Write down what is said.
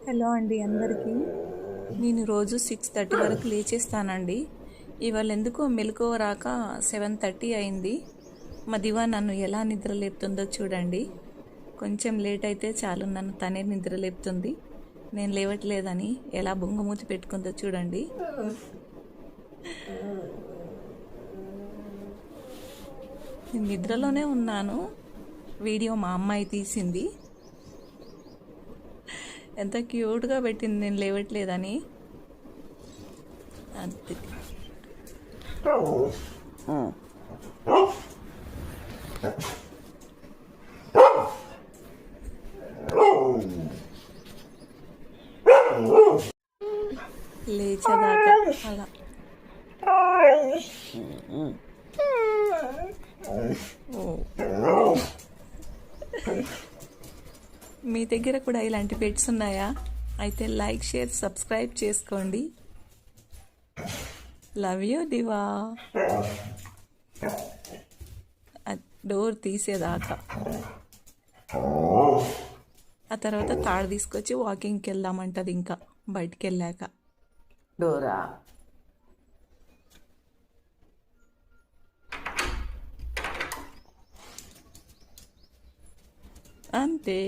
Hello అండి అందరికీ. నేను రోజు 6:30 వరకు లేచేస్తానండి. ఇవాళ ఎందుకో మెలకువ రాక 7:30 అయింది. మా దివా నన్ను ఎలా నిద్ర లేపుతుందో చూడండి. కొంచెం లేట్ అయితే చాలు నన్ను తనే నిద్ర లేపుతుంది. నేను లేవట్లేదని ఎలా బొంగమూతి పెట్టుకుందో చూడండి. నేను నిద్రలోనే ఉన్నాను. వీడియో మా అమ్మాయి తీసింది. ఎంత క్యూట్గా పెట్టింది నేను లేవట్లేదని. అంతే. లేచేదాకా అలా. మీ దగ్గర కూడా ఇలాంటి పెట్స్ ఉన్నాయా? అయితే లైక్, షేర్, సబ్స్క్రైబ్ చేసుకోండి. Love you Diva. డోర్ తీసేదాకా. ఆ తర్వాత తాడు తీసుకొచ్చి వాకింగ్కి వెళ్దామంటది ఇంకా బయటికి వెళ్ళాక. డోరా అంతే.